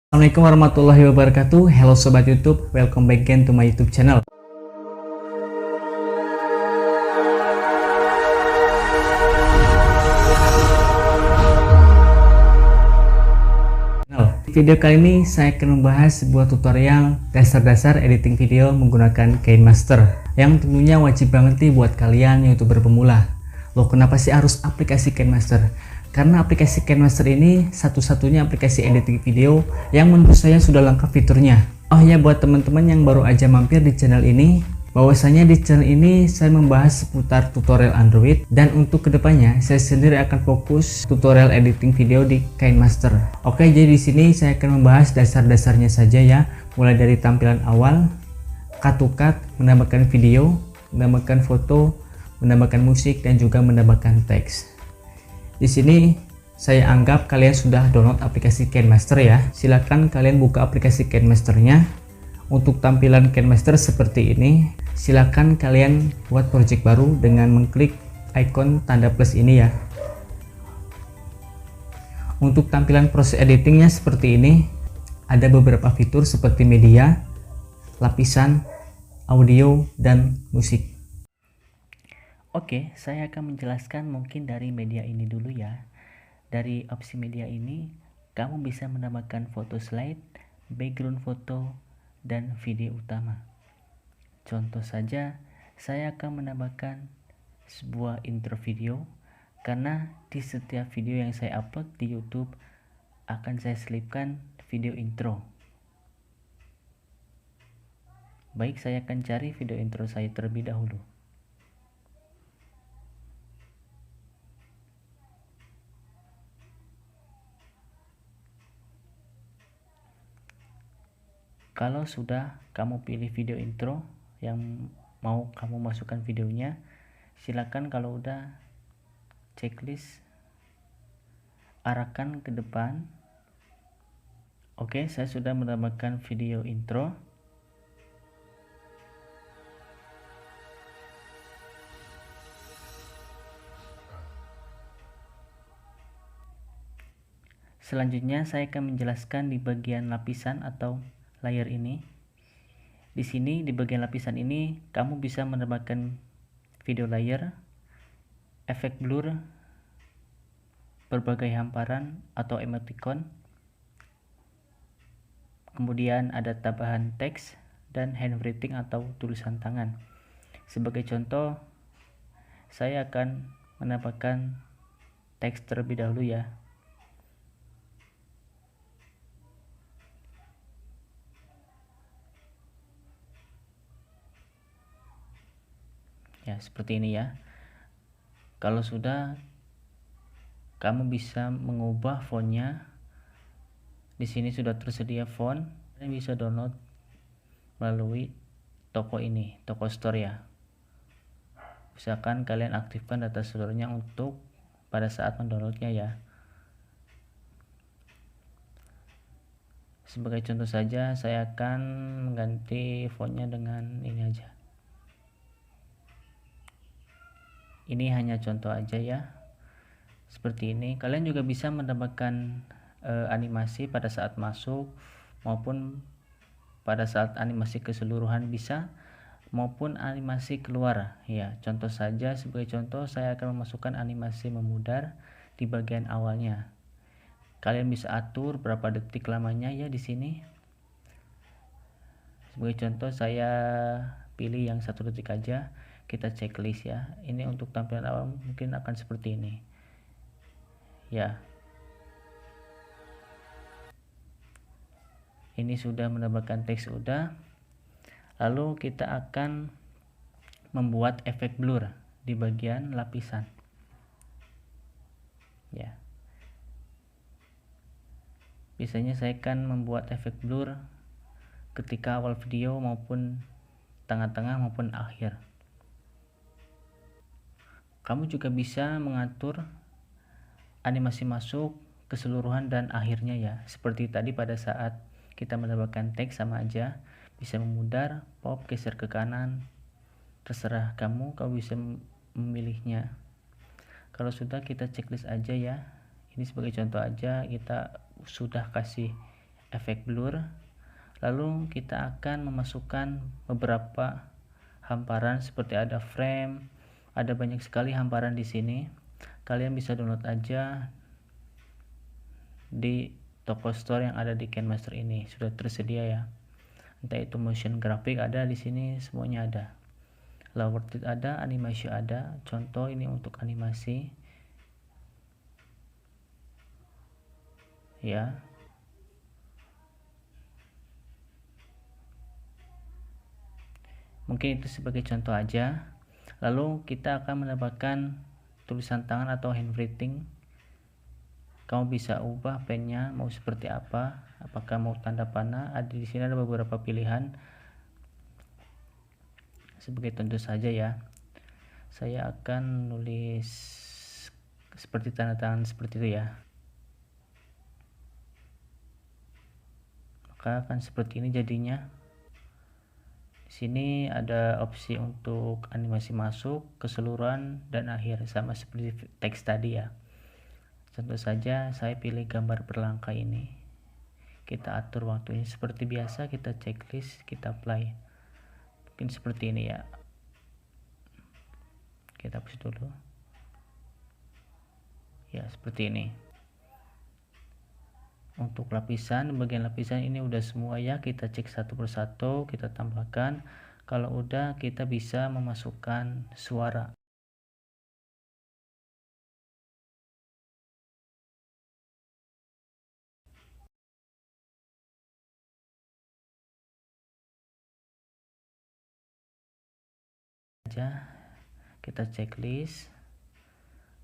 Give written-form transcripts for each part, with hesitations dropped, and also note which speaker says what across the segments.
Speaker 1: Assalamualaikum warahmatullahi wabarakatuh. Hello sobat YouTube, welcome back again to my YouTube channel. Di video kali ini saya akan membahas sebuah tutorial dasar-dasar editing video menggunakan KineMaster yang tentunya wajib banget nih buat kalian YouTuber pemula. Loh, kenapa sih harus aplikasi KineMaster? Karena aplikasi KineMaster ini satu-satunya aplikasi editing video yang menurut saya sudah lengkap fiturnya. Oh ya, buat teman-teman yang baru aja mampir di channel ini, bahwasanya di channel ini saya membahas seputar tutorial Android, dan untuk kedepannya saya sendiri akan fokus tutorial editing video di KineMaster. Oke, jadi di sini saya akan membahas dasar-dasarnya saja ya, mulai dari tampilan awal, cut to cut, menambahkan video, menambahkan foto, menambahkan musik, dan juga menambahkan teks. Di sini saya anggap kalian sudah download aplikasi KineMaster ya. Silakan kalian buka aplikasi KineMasternya. Untuk tampilan KineMaster seperti ini, silakan kalian buat project baru dengan mengklik icon tanda plus ini ya. Untuk tampilan proses editingnya seperti ini, ada beberapa fitur seperti media, lapisan, audio, dan musik. Oke, saya akan menjelaskan mungkin dari media ini dulu ya. Dari opsi media ini, kamu bisa menambahkan foto slide, background foto, dan video utama. Contoh saja, saya akan menambahkan sebuah intro video, karena di setiap video yang saya upload di YouTube akan saya selipkan video intro. Baik, saya akan cari video intro saya terlebih dahulu. Kalau sudah kamu pilih video intro yang mau kamu masukkan videonya, silakan kalau udah checklist arahkan ke depan. Oke, saya sudah menambahkan video intro. Selanjutnya saya akan menjelaskan di bagian lapisan atau layer ini. Di sini di bagian lapisan ini kamu bisa menambahkan video layer, efek blur, berbagai hamparan atau emoticon. Kemudian ada tambahan teks dan handwriting atau tulisan tangan. Sebagai contoh, saya akan menambahkan teks terlebih dahulu ya. Ya, seperti ini ya. Kalau sudah, kamu bisa mengubah fontnya. Di sini sudah tersedia font, kalian bisa download melalui toko ini, toko store ya. Usahakan kalian aktifkan data store-nya untuk pada saat mendownloadnya ya. Sebagai contoh saja, saya akan mengganti fontnya dengan ini aja. Ini hanya contoh aja ya, seperti ini. Kalian juga bisa menambahkan animasi pada saat masuk maupun pada saat animasi keseluruhan bisa, maupun animasi keluar ya. Contoh saja, sebagai contoh saya akan memasukkan animasi memudar di bagian awalnya. Kalian bisa atur berapa detik lamanya ya di sini. Sebagai contoh saya pilih yang 1 detik aja. Kita checklist ya. Ini untuk tampilan awal mungkin akan seperti ini ya. Ini sudah menambahkan teks sudah. Lalu kita akan membuat efek blur di bagian lapisan ya. Biasanya saya akan membuat efek blur ketika awal video maupun tengah-tengah maupun akhir. Kamu juga bisa mengatur animasi masuk, keseluruhan, dan akhirnya ya. Seperti tadi pada saat kita menambahkan teks sama aja. Bisa memudar, pop, geser ke kanan. Terserah kamu bisa memilihnya. Kalau sudah, kita checklist aja ya. Ini sebagai contoh aja, kita sudah kasih
Speaker 2: efek blur. Lalu kita akan memasukkan beberapa hamparan seperti ada frame, ada banyak sekali hamparan di sini. Kalian bisa download aja di toko store yang ada di KineMaster ini, sudah tersedia ya. Entah itu motion graphic ada di sini, semuanya ada. Lower Third ada, animasi ada. Contoh ini untuk animasi. Ya. Mungkin itu sebagai contoh aja. Lalu kita akan menambahkan tulisan tangan atau handwriting. Kamu bisa ubah pennya mau seperti apa, apakah mau tanda panah. Ada di sini ada beberapa pilihan. Sebagai contoh saja ya. Saya akan nulis seperti tanda tangan seperti itu ya. Maka akan seperti ini jadinya. Di sini ada opsi untuk animasi masuk, keseluruhan, dan akhir, sama seperti teks tadi ya. Contoh saja saya pilih gambar berlangkah ini. Kita atur waktunya seperti biasa, kita checklist, kita apply. Mungkin seperti ini ya. Kita hapus dulu. Ya, seperti ini. Untuk lapisan, bagian lapisan ini udah semua ya, kita cek satu persatu, kita tambahkan. Kalau udah, kita bisa memasukkan suara. Kita checklist,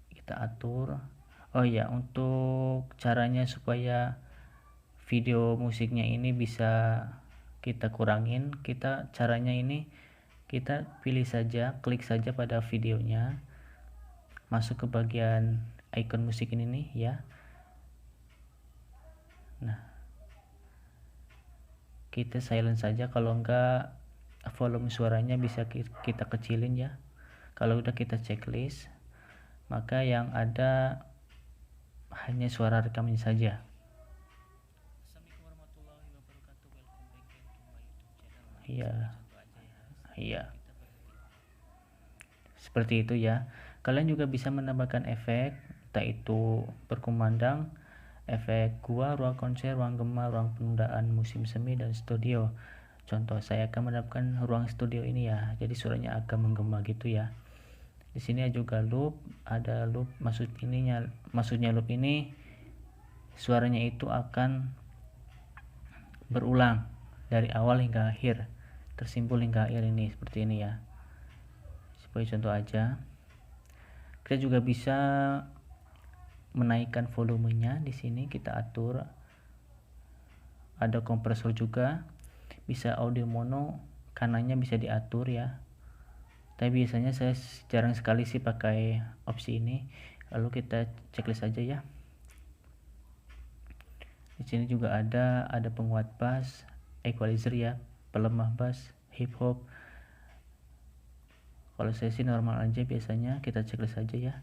Speaker 2: kita atur. Oh ya, untuk caranya supaya video musiknya ini bisa kita kurangin, caranya ini kita pilih saja, klik saja pada videonya, masuk ke bagian icon musik ini nih ya. Nah, kita silent saja, kalau enggak volume suaranya bisa kita kecilin ya. Kalau udah kita checklist, maka yang ada hanya suara rekamnya saja. Iya, seperti itu ya. Kalian juga bisa menambahkan efek, entah itu berkumandang, efek gua, ruang konser, ruang gema, ruang penundaan, musim semi, dan studio. Contoh saya akan menambahkan ruang studio ini ya, jadi suaranya agak menggema gitu ya. Di sini juga loop, ada loop, maksudnya loop ini suaranya itu akan berulang dari awal hingga akhir, tersimpul hingga akhir ini, seperti ini ya. Sebagai contoh aja. Kita juga bisa menaikkan volumenya, di sini kita atur. Ada kompresor juga, bisa audio mono, kanannya bisa diatur ya. Tapi biasanya saya jarang sekali sih pakai opsi ini. Lalu kita checklist aja ya. Di sini juga ada penguat bass, equalizer ya, pelemah bass, hip hop. Kalau saya sih normal aja biasanya, kita checklist aja ya.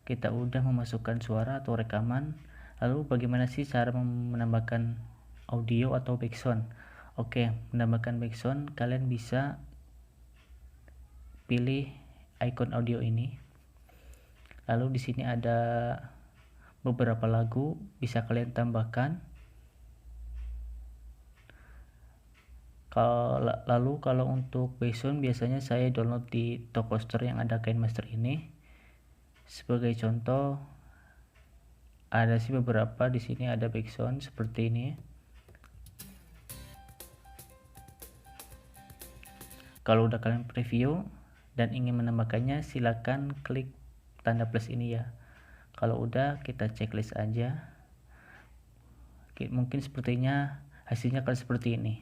Speaker 2: Kita udah memasukkan suara atau rekaman. Lalu bagaimana sih cara menambahkan audio atau background? Oke, menambahkan background kalian bisa pilih icon audio ini. Lalu di sini ada beberapa lagu bisa kalian tambahkan. Lalu kalau untuk background biasanya saya download di toko store yang ada KineMaster ini. Sebagai contoh, ada sih beberapa di sini ada background seperti ini. Kalau udah kalian preview dan ingin menambahkannya, silakan klik tanda plus ini ya. Kalau udah, kita checklist aja. Mungkin sepertinya hasilnya kalau seperti ini.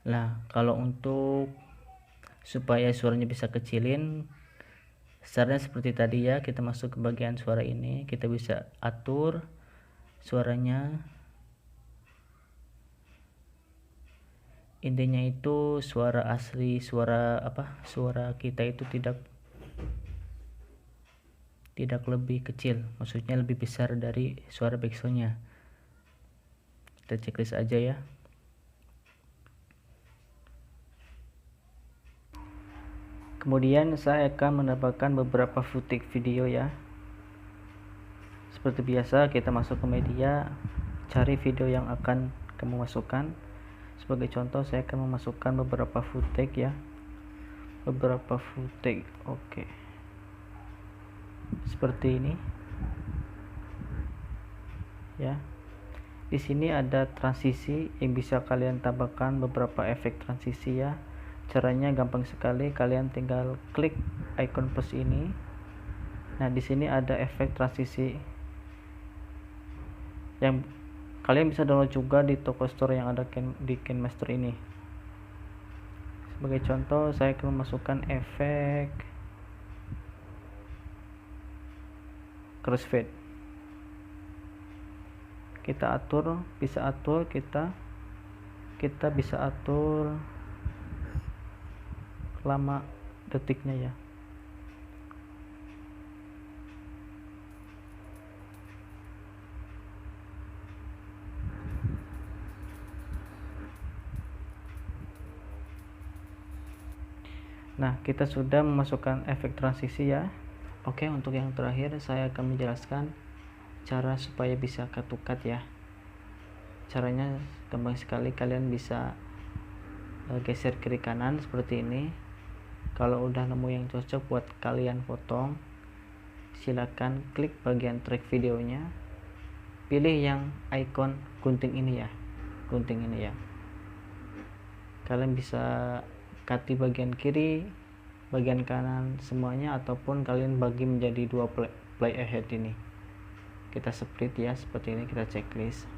Speaker 2: Nah, kalau untuk supaya suaranya bisa kecilin, caranya seperti tadi ya, kita masuk ke bagian suara ini, kita bisa atur suaranya. intinya itu suara asli, suara kita itu tidak lebih kecil, maksudnya lebih besar dari suara backsoundnya. Kita checklist aja ya. Kemudian saya akan menambahkan beberapa footage video ya. Seperti biasa, kita masuk ke media, cari video yang akan kamu masukkan. Sebagai contoh, saya akan memasukkan beberapa footage ya. Oke. Seperti ini. Ya. Di sini ada transisi yang bisa kalian tambahkan beberapa efek transisi ya. Caranya gampang sekali, kalian tinggal klik icon plus ini. Nah, di sini ada efek transisi yang kalian bisa download juga di toko store yang ada di KineMaster ini. Sebagai contoh, saya akan memasukkan efek crossfade. Kita bisa atur lama detiknya ya. Nah, kita sudah memasukkan efek transisi ya. Oke, untuk yang terakhir saya akan menjelaskan cara supaya bisa cut ya. Caranya gampang sekali, kalian bisa geser kiri kanan seperti ini. Kalau udah nemu yang cocok buat kalian potong, silakan klik bagian track videonya, pilih yang icon gunting ini ya. Kalian bisa cut di bagian kiri, bagian kanan semuanya, ataupun kalian bagi menjadi dua play ahead ini. Kita split ya, seperti ini. Kita checklist.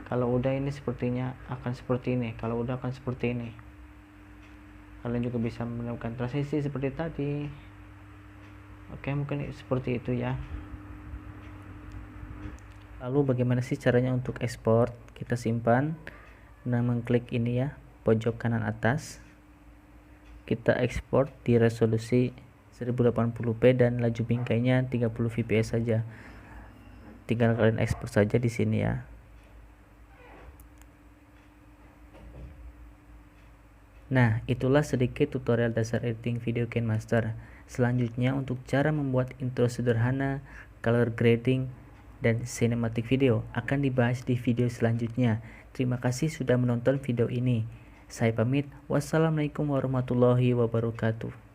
Speaker 2: Kalau udah ini sepertinya akan seperti ini, kalau udah akan seperti ini. Kalian juga bisa menemukan transisi seperti tadi. Oke, mungkin seperti itu ya. Lalu bagaimana sih caranya untuk ekspor? Kita simpan dengan mengklik ini ya, pojok kanan atas. Kita ekspor di resolusi 1080p dan laju bingkainya 30 fps saja. Tinggal kalian ekspor saja di sini ya. Nah, itulah sedikit tutorial dasar editing video KineMaster. Selanjutnya untuk cara membuat intro sederhana, color grading, dan cinematic video akan dibahas di video selanjutnya. Terima kasih sudah menonton video ini. Saya pamit. Wassalamualaikum warahmatullahi wabarakatuh.